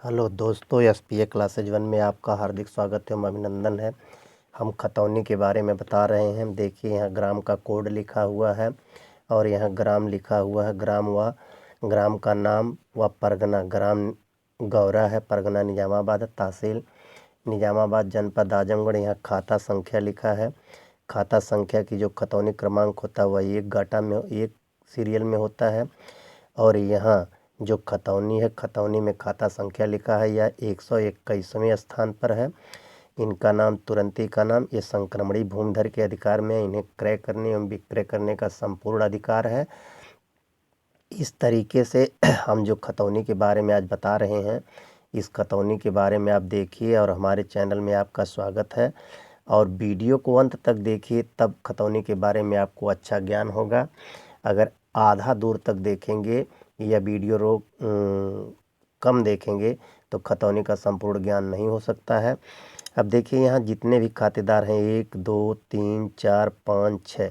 Hello दोस्तों, SPA classes 1 में आपका हार्दिक स्वागत है, अभिनंदन है। हम खतौनी के बारे में बता रहे हैं। देखिए यहाँ ग्राम का कोड लिखा हुआ है और यहाँ ग्राम लिखा हुआ है। ग्राम का नाम व परगना। ग्राम गौरा है, परगना निजामाबाद है, तहसील निजामाबाद, जनपद आजमगढ़। यहाँ खाता संख्या लिखा है। खाता संख्या की जो खतौनी क्रमांक होता है वह एक सीरियल में होता है। और यहाँ जो खतौनी है, खतौनी में खाता संख्या लिखा है, यह 121वें स्थान पर है। इनका नाम तुरंती का नाम, ये संक्रमणी भूमिधर के अधिकार में है। इन्हें क्रय करने एवं विक्रय करने का संपूर्ण अधिकार है। इस तरीके से हम जो खतौनी के बारे में आज बता रहे हैं, इस खतौनी के बारे में आप देखिए और हमारे चैनल में आपका स्वागत है। और वीडियो को अंत तक देखिए, तब खतौनी के बारे में आपको अच्छा ज्ञान होगा। अगर आधा दूर तक देखेंगे या वीडियो कम देखेंगे तो खतौनी का संपूर्ण ज्ञान नहीं हो सकता है। अब देखिए यहाँ जितने भी खातेदार हैं, 1 2 3 4 5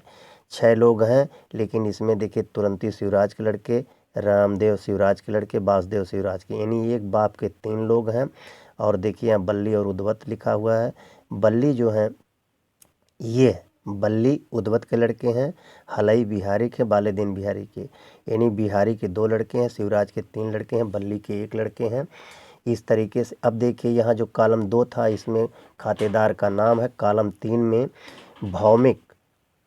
6 लोग हैं। लेकिन इसमें देखिए तुरंती शिवराज के लड़के, रामदेव शिवराज के लड़के, वासुदेव शिवराज के, यानी एक बाप के 3 लोग हैं। और देखिए यहाँ बल्ली और उद्वत लिखा हुआ है। बल्ली जो है, ये बल्ली उद्वत के लड़के हैं। हलई बिहारी के, बालेदीन बिहारी के, यानी बिहारी के 2 लड़के हैं, शिवराज के 3 लड़के हैं, बल्ली के 1 लड़के हैं। इस तरीके से अब देखिए यहाँ जो कॉलम 2 था, इसमें खातेदार का नाम है। कॉलम 3 में भौमिक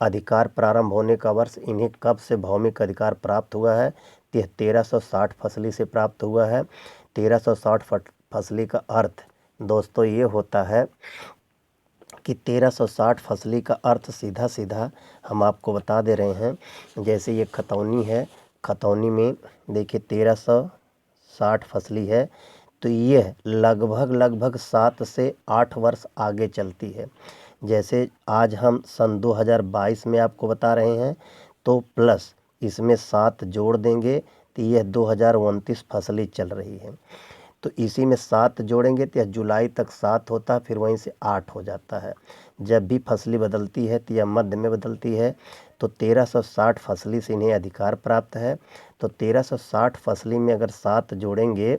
अधिकार प्रारंभ होने का वर्ष, इन्हें कब से भौमिक अधिकार प्राप्त हुआ है, 1360 फसली से प्राप्त हुआ है। 1360 फसली का अर्थ दोस्तों ये होता है कि 1360 फसली का अर्थ सीधा सीधा हम आपको बता दे रहे हैं। जैसे ये खतौनी है, खतौनी में देखिए 1360 फसली है, तो यह लगभग 7 से 8 वर्ष आगे चलती है। जैसे आज हम सन 2022 में आपको बता रहे हैं, तो प्लस इसमें 7 जोड़ देंगे तो यह 2029 फसली चल रही है। तो इसी में 7 जोड़ेंगे तो यह जुलाई तक 7 होता है, फिर वहीं से 8 हो जाता है। जब भी फसली बदलती है तो यह मध्य में बदलती है। तो 1360 फसली से इन्हें अधिकार प्राप्त है। तो 1360 फसली में अगर 7 जोड़ेंगे,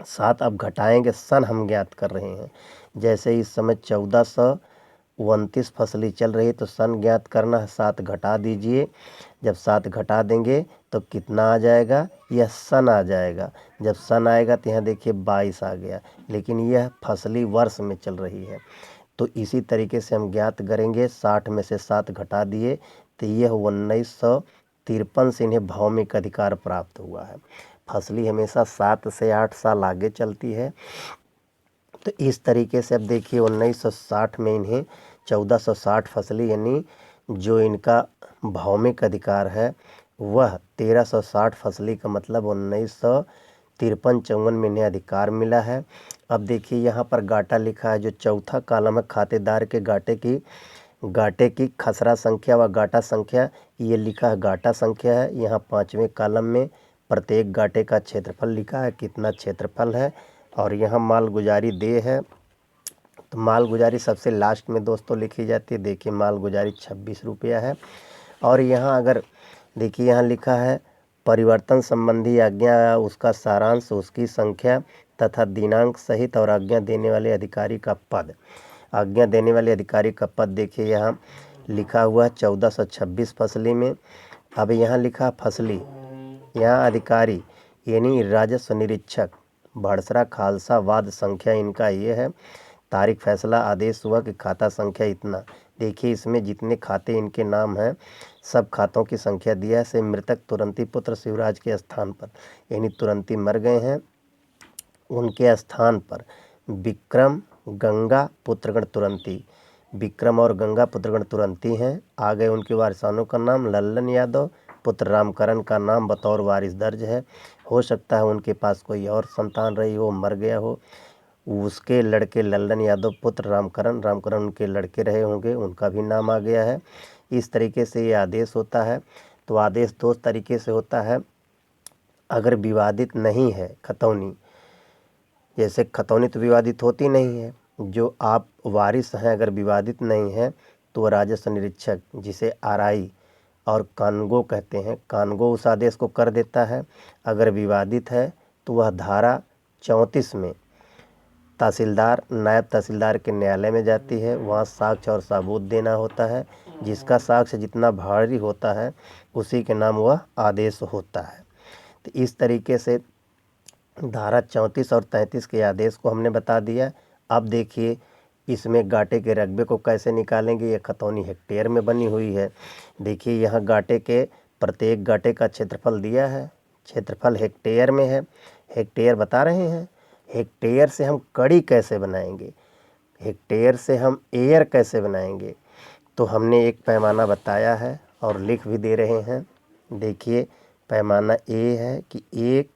7 अब घटाएंगे, सन हम ज्ञात कर रहे हैं। जैसे इस समय 1429 फसली चल रही है, तो सन ज्ञात करना है, 7 घटा दीजिए। जब 7 घटा देंगे तो कितना आ जाएगा, यह सन आ जाएगा। जब सन आएगा तो यहाँ देखिए 22 आ गया, लेकिन यह फसली वर्ष में चल रही है। तो इसी तरीके से हम ज्ञात करेंगे। 60 में से 7 घटा दिए तो यह 1953 से इन्हें भौमिक अधिकार प्राप्त हुआ है। फसली हमेशा 7 से 8 साल आगे चलती है। तो इस तरीके से अब देखिए 1960 में इन्हें 1460 फसली, यानी जो इनका भौमिक अधिकार है वह 1360 फसली का मतलब 1953-54 में इन्हें अधिकार मिला है। अब देखिए यहाँ पर गाटा लिखा है, जो चौथा कॉलम है खातेदार के गाटे की खसरा संख्या व गाटा संख्या, ये लिखा है गाटा संख्या है। यहाँ 5वें कॉलम में प्रत्येक गाटे का क्षेत्रफल लिखा है, कितना क्षेत्रफल है। और यहाँ मालगुजारी दे है, तो मालगुजारी सबसे लास्ट में दोस्तों लिखी जाती है। देखिए मालगुजारी 26 रुपया है। और यहाँ अगर देखिए यहाँ लिखा है परिवर्तन संबंधी आज्ञा, उसका सारांश, उसकी संख्या तथा दिनांक सहित, और आज्ञा देने वाले अधिकारी का पद। आज्ञा देने वाले अधिकारी का पद देखिए यहाँ लिखा हुआ है 1426 फसली में। अब यहाँ लिखा फसली, यहाँ अधिकारी यानी राजस्व निरीक्षक, भड़सरा खालसा वाद संख्या इनका ये है। तारीख फैसला आदेश हुआ कि खाता संख्या इतना। देखिए इसमें जितने खाते इनके नाम हैं, सब खातों की संख्या दिया है। से मृतक तुरंती पुत्र शिवराज के स्थान पर, यानी तुरंती मर गए हैं, उनके स्थान पर विक्रम गंगा पुत्रगण तुरंती, विक्रम और गंगा पुत्रगण तुरंती हैं। आ गए उनके वारिसानों का नाम लल्लन यादव पुत्र रामकरण का नाम बतौर वारिस दर्ज है। हो सकता है उनके पास कोई और संतान रही हो, मर गया हो, उसके लड़के लल्लन यादव पुत्र रामकरण उनके लड़के रहे होंगे, उनका भी नाम आ गया है। इस तरीके से ये आदेश होता है। तो आदेश 2 तरीके से होता है। अगर विवादित नहीं है खतौनी, जैसे खतौनी तो विवादित होती नहीं है, जो आप वारिस हैं अगर विवादित नहीं है तो राजस्व निरीक्षक, जिसे आरआई और कानगो कहते हैं, कानगो उस आदेश को कर देता है। अगर विवादित है तो वह धारा 34 में तहसीलदार नायब तहसीलदार के न्यायालय में जाती है। वहाँ साक्ष्य और सबूत देना होता है। जिसका साक्ष्य जितना भारी होता है उसी के नाम वह आदेश होता है। तो इस तरीके से धारा 34 और 33 के आदेश को हमने बता दिया। अब देखिए इसमें गाटे के रकबे को कैसे निकालेंगे। ये खतौनी हेक्टेयर में बनी हुई है। देखिए यहाँ गाटे के प्रत्येक गाटे का क्षेत्रफल दिया है। क्षेत्रफल हेक्टेयर में है। हेक्टेयर बता रहे हैं। हेक्टेयर से हम कड़ी कैसे बनाएंगे, हेक्टेयर से हम एयर कैसे बनाएंगे, तो हमने एक पैमाना बताया है और लिख भी दे रहे हैं। देखिए पैमाना ए है कि 1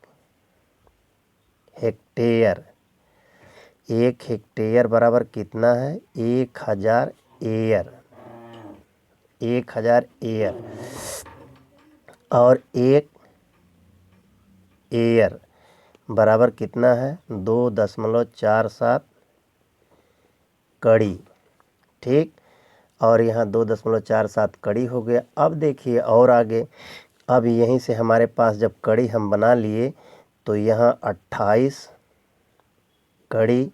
हेक्टेयर, 1 हेक्टेयर बराबर कितना है 1000 एयर, 1000 एयर। और 1 एयर बराबर कितना है 2.47 कड़ी। ठीक, और यहाँ 2.47 कड़ी हो गया। अब देखिए और आगे, अब यहीं से हमारे पास जब कड़ी हम बना लिए तो यहाँ 28 कड़ी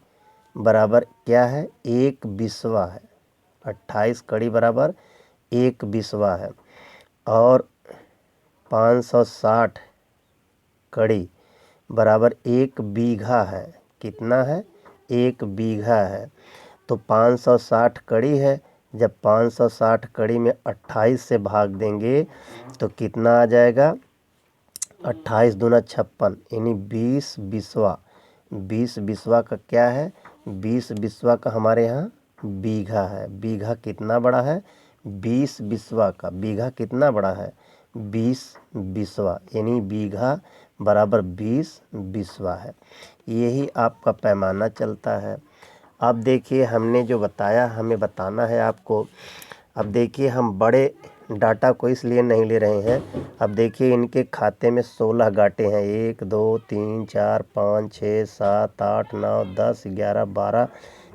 बराबर क्या है 1/20 है। 28 कड़ी बराबर 1/20 है। और 560 कड़ी बराबर 1 बीघा है। कितना है 1 बीघा है। तो 560 कड़ी है। जब 560 कड़ी में 28 से भाग देंगे तो कितना आ जाएगा 28 दूना 56, यानी 20/20। 20/20 का क्या है 20/20 का हमारे यहाँ बीघा है। बीघा कितना बड़ा है 20/20 का। बीघा कितना बड़ा है 20/20, यानी बीघा बराबर 20/20 है। यही आपका पैमाना चलता है। अब देखिए हमने जो बताया हमें बताना है आपको। अब देखिए हम बड़े डाटा को इसलिए नहीं ले रहे हैं। अब देखिए इनके खाते में 16 गाटे हैं। 1 2 3 4 5 6 7 8 9 10 11 12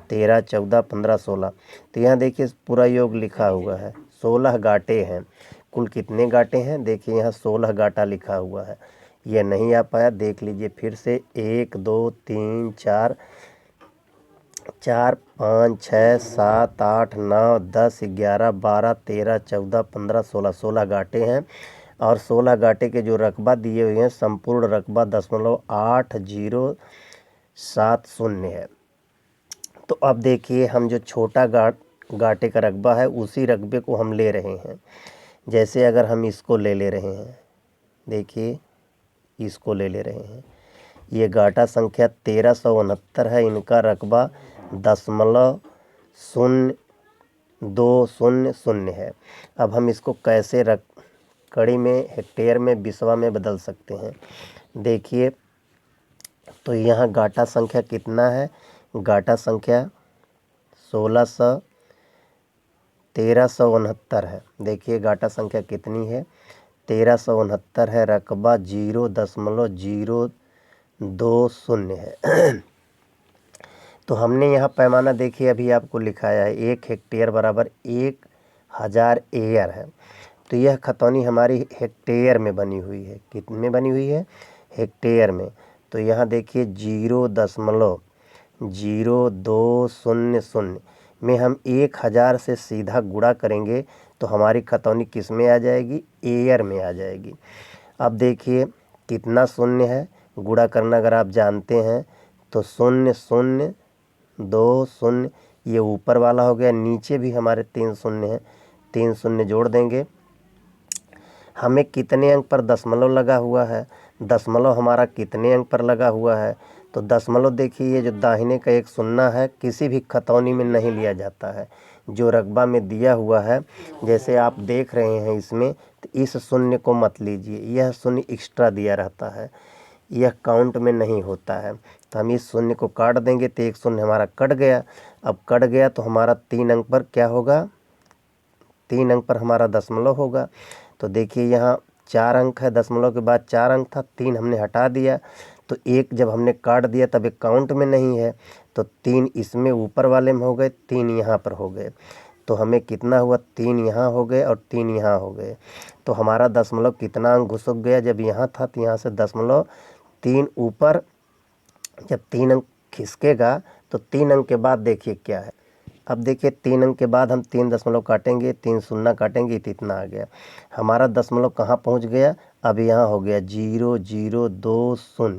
13 14 15 16। तो यहाँ देखिए पूरा योग लिखा हुआ है। 16 गाटे हैं। कुल कितने गाटे हैं देखिए यहाँ 16 गाटा लिखा हुआ है। यह नहीं आ पाया, देख लीजिए फिर से। 1 2 3 4 4 5 6 7 8 9 10 11 12 13 14 15 16। 16 गाटे हैं और 16 गाटे के जो रकबा दिए हुए हैं संपूर्ण रकबा 0.8070 है। तो अब देखिए हम जो छोटा गाटे का रकबा है उसी रकबे को हम ले रहे हैं। जैसे अगर हम इसको ले रहे हैं, देखिए इसको ले रहे हैं। ये गाटा संख्या 1369 है। इनका रकबा 0.0200 है। अब हम इसको कैसे कड़ी में हेक्टेयर में बिस्वा में बदल सकते हैं। देखिए तो यहाँ गाटा संख्या कितना है, गाटा संख्या 1369 है। देखिए गाटा संख्या कितनी है 1369 है। रकबा 0.020 है। तो हमने यहाँ पैमाना देखिए अभी आपको लिखाया है 1 हेक्टेयर बराबर 1000 एयर है। तो यह खतौनी हमारी हेक्टेयर में बनी हुई है। कितने में बनी हुई है हेक्टेयर में। तो यहाँ देखिए 0.0200 में हम 1000 से सीधा गुणा करेंगे तो हमारी खतौनी किस में आ जाएगी एयर में आ जाएगी। अब देखिए कितना शून्य है, गुणा करना अगर आप जानते हैं तो 0.020 ये ऊपर वाला हो गया, नीचे भी हमारे 3 शून्य हैं, 3 शून्य जोड़ देंगे। हमें कितने अंक पर दशमलव लगा हुआ है, दशमलव हमारा कितने अंक पर लगा हुआ है, तो दशमलव देखिए ये जो दाहिने का एक शून्य है किसी भी खतौनी में नहीं लिया जाता है। जो रकबा में दिया हुआ है जैसे आप देख रहे हैं इसमें, तो इस शून्य को मत लीजिए, यह शून्य एक्स्ट्रा दिया रहता है, यह काउंट में नहीं होता है। तो हम इस शून्य को काट देंगे तो एक शून्य हमारा कट गया। अब कट गया तो हमारा 3 अंक पर क्या होगा, 3 अंक पर हमारा दशमलव होगा। तो देखिए यहाँ 4 अंक है, दशमलव के बाद 4 अंक था, 3 हमने हटा दिया तो 1 जब हमने काट दिया तब एक काउंट में नहीं है, तो 3 इसमें ऊपर वाले में हो गए, 3 यहाँ पर हो गए। तो हमें कितना हुआ 3 यहाँ हो गए और 3 यहाँ हो गए। तो हमारा दशमलव कितना अंक घुसक गया, जब यहाँ था तो यहाँ से दशमलव 3 ऊपर जब 3 अंक खिसकेगा तो 3 अंक के बाद देखिए क्या है। अब देखिए 3 अंक के बाद हम 3 दशमलव काटेंगे, 3 शून्य काटेंगे तो इतना आ गया। हमारा दशमलव कहाँ पहुँच गया, अब यहाँ हो गया 0020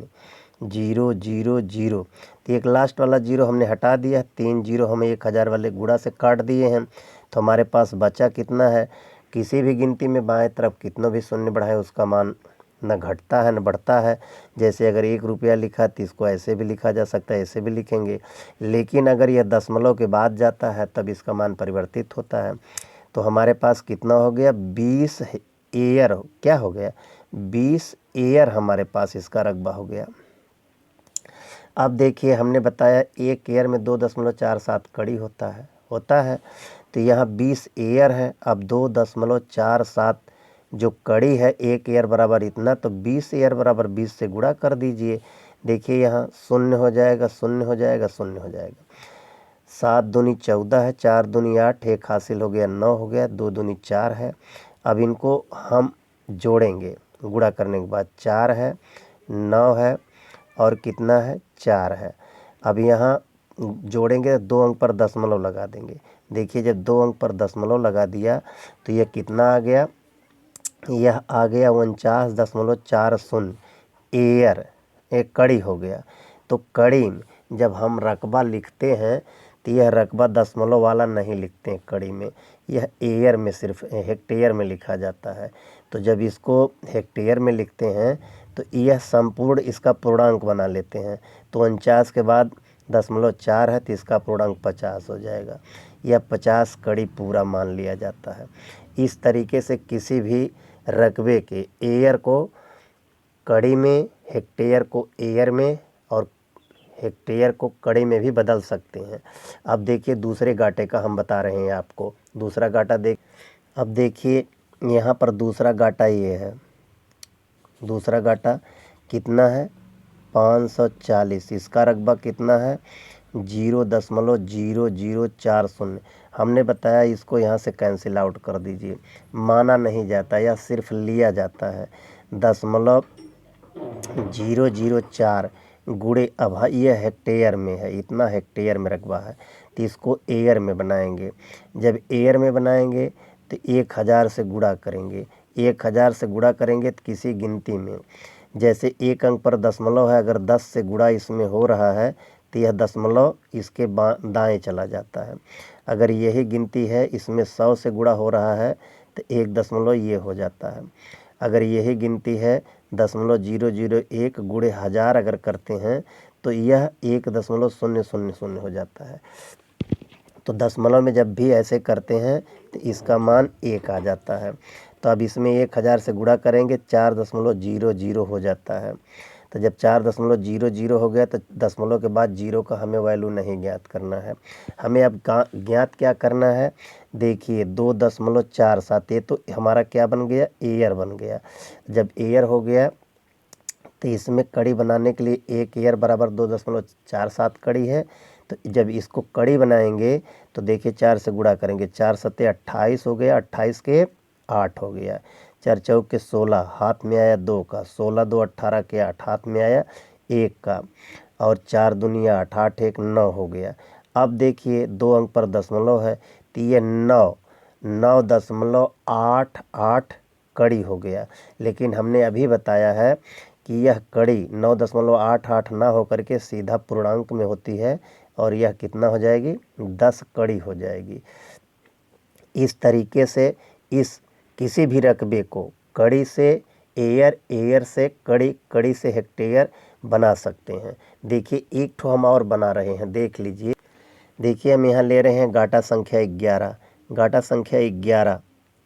000। तो एक लास्ट वाला जीरो हमने हटा दिया, 3 जीरो हमें 1000 वाले गुणा से काट दिए हैं। तो हमारे पास बचा कितना है, किसी भी गिनती में बाएं तरफ कितना भी शून्य बढ़ाए उसका मान न घटता है न बढ़ता है। जैसे अगर 1 रुपया लिखा तो इसको ऐसे भी लिखा जा सकता है, ऐसे भी लिखेंगे, लेकिन अगर यह दशमलव के बाद जाता है तब इसका मान परिवर्तित होता है। तो हमारे पास कितना हो गया, 20 एयर, क्या हो गया, 20 एयर हमारे पास इसका रकबा हो गया। अब देखिए हमने बताया 1 एयर में 2.47 कड़ी होता है। तो यहाँ 20 एयर है। अब 2.47 जो कड़ी है, 1 एयर बराबर इतना, तो 20 एयर बराबर 20 से गुणा कर दीजिए। देखिए यहाँ शून्य हो जाएगा, शून्य हो जाएगा, शून्य हो जाएगा। 7 दूनी 14 है, 4 दूनी 8, 1 हासिल हो गया, 9 हो गया, 2 दूनी 4 है। अब इनको हम जोड़ेंगे, गुणा करने के बाद 4 है, 9 है और कितना है, 4 है। अब यहाँ जोड़ेंगे, 2 अंक पर दशमलव लगा देंगे। देखिए जब 2 अंक पर दशमलव लगा दिया तो यह कितना आ गया, यह आ गया 49.40 एयर, एक कड़ी हो गया। तो कड़ी में जब हम रकबा लिखते हैं तो यह रकबा दशमलव वाला नहीं लिखते हैं कड़ी में, यह एयर में, सिर्फ हेक्टेयर में लिखा जाता है। तो जब इसको हेक्टेयर में लिखते हैं तो यह संपूर्ण इसका पूर्णांक बना लेते हैं। तो 49 के बाद 0.4 है तो इसका पूर्णांक 50 हो जाएगा। यह 50 कड़ी पूरा मान लिया जाता है। इस तरीके से किसी भी रकबे के एयर को कड़ी में, हेक्टेयर को एयर में और हेक्टेयर को कड़ी में भी बदल सकते हैं। अब देखिए दूसरे गाटे का हम बता रहे हैं आपको, दूसरा गाटा अब देखिए यहाँ पर दूसरा गाटा ये है। दूसरा गाटा कितना है, 540। इसका रकबा कितना है, 0.0040। हमने बताया इसको यहाँ से कैंसिल आउट कर दीजिए, माना नहीं जाता, या सिर्फ लिया जाता है। 0.004 गुणे, अब यह हेक्टेयर में है, इतना हेक्टेयर में रकबा है, तो इसको एयर में बनाएंगे। जब एयर में बनाएंगे तो 1000 से गुणा करेंगे। 1000 से गुणा करेंगे तो किसी गिनती में, जैसे 1 अंक पर दशमलव है, अगर 10 से गुणा इसमें हो रहा है तो यह दशमलव इसके दाएं चला जाता है। अगर यही गिनती है, इसमें 100 से गुणा हो रहा है तो 1 दशमलव ये हो जाता है। अगर यही गिनती है 0.001 गुणे 1000 अगर करते हैं तो यह 1.0000 हो जाता है। तो दशमलव में जब भी ऐसे करते हैं तो इसका मान 1 आ जाता है। तो अब इसमें 1000 से गुणा करेंगे, 4.00 हो जाता है। तो जब 4.00 हो गया तो दशमलव के बाद जीरो का हमें वैल्यू नहीं ज्ञात करना है, हमें अब ज्ञात क्या करना है। देखिए 2.47, ये तो हमारा क्या बन गया, एयर बन गया। जब एयर हो गया तो इसमें कड़ी बनाने के लिए 1 एयर बराबर 2.47 कड़ी है। तो जब इसको कड़ी बनाएंगे तो देखिए 4 से गुणा करेंगे, 4 सत्ते 28 हो गया, 28 के 8 हो गया, 4 चौक के 16, हाथ में आया 2 का, 16 2 18 के 8, हाथ में आया 1 का, और 4 दुनिया 8, 8 1 9 हो गया। अब देखिए 2 अंक पर दशमलव है तो ये 9.88 कड़ी हो गया। लेकिन हमने अभी बताया है कि यह कड़ी 9.88 ना हो करके सीधा पूर्णांक में होती है, और यह कितना हो जाएगी, 10 कड़ी हो जाएगी। इस तरीके से इस किसी भी रकबे को कड़ी से एयर, एयर से कड़ी, कड़ी से हेक्टेयर बना सकते हैं। देखिए एक ठो हम और बना रहे हैं, देख लीजिए। देखिए हम यहाँ ले रहे हैं गाटा संख्या 11। गाटा संख्या 11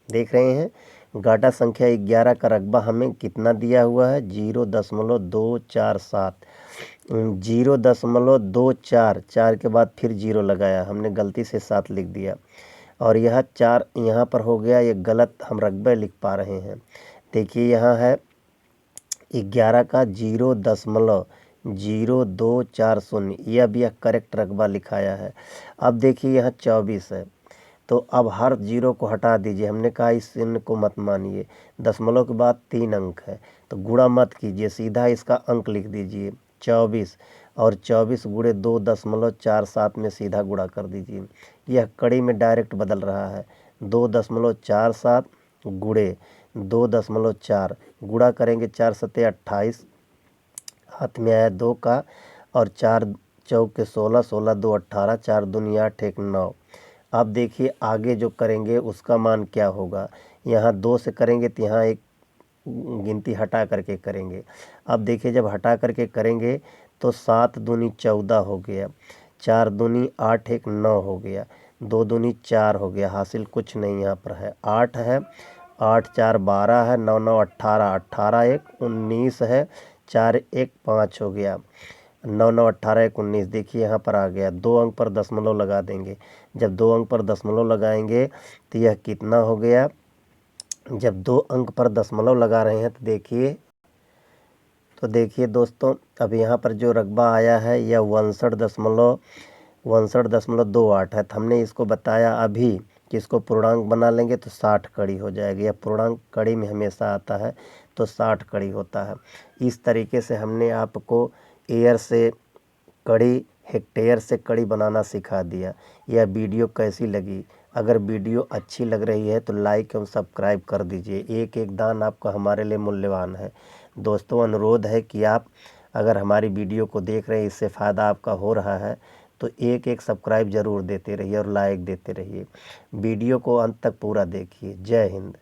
देख रहे हैं। गाटा संख्या 11 का रकबा हमें कितना दिया हुआ है, 0.247। 0.24, 4 के बाद फिर 0 लगाया, हमने गलती से 7 लिख दिया, और यह 4 यहाँ पर हो गया, ये गलत हम रकबे लिख पा रहे हैं। देखिए यहाँ है 11 का 0.0240, यह भी करेक्ट रकबा लिखाया है। अब देखिए यहाँ 24 है, तो अब हर जीरो को हटा दीजिए। हमने कहा इस चिन्ह को मत मानिए, दशमलव के बाद 3 अंक है तो गुणा मत कीजिए, सीधा इसका अंक लिख दीजिए 24। और 24 गुणे 2.47 में सीधा गुणा कर दीजिए। यह कड़ी में डायरेक्ट बदल रहा है। 2.47 गुणे 2.4 गुणा करेंगे 4 सत्ते 28, हाथ में आया 2 का, और 4 चौके 16, 16 2 18, 4 दूनी 8 1 9। अब देखिए आगे जो करेंगे उसका मान क्या होगा। यहाँ 2 से करेंगे तो यहाँ एक गिनती हटा करके करेंगे। अब देखिए जब हटा करके करेंगे तो 7 दूनी 14 हो गया, 4 दूनी 8 1 9 हो गया, 2 दूनी 4 हो गया। हासिल कुछ नहीं यहाँ पर है, 8 है, 8 4 12 है, 9 9 18, 18 1 19 है, 4 1 5 हो गया, 9 9 18 1 19। देखिए यहाँ पर आ गया। 2 अंक पर दशमलव लगा देंगे। जब 2 अंक पर दशमलव लगाएंगे तो यह कितना हो गया। जब 2 अंक पर दशमलव लगा रहे हैं तो देखिए दोस्तों, अब यहाँ पर जो रकबा आया है यह 62.28 है। तो हमने इसको बताया अभी कि इसको पूर्णांक बना लेंगे तो 60 कड़ी हो जाएगी। यह पूर्णांक कड़ी में हमेशा आता है तो 60 कड़ी होता है। इस तरीके से हमने आपको एयर से कड़ी, हेक्टेयर से कड़ी बनाना सिखा दिया। यह वीडियो कैसी लगी? अगर वीडियो अच्छी लग रही है तो लाइक एवं सब्सक्राइब कर दीजिए। एक एक दान आपका हमारे लिए मूल्यवान है। दोस्तों अनुरोध है कि आप अगर हमारी वीडियो को देख रहे हैं, इससे फ़ायदा आपका हो रहा है, तो एक एक सब्सक्राइब ज़रूर देते रहिए और लाइक देते रहिए। वीडियो को अंत तक पूरा देखिए। जय हिंद।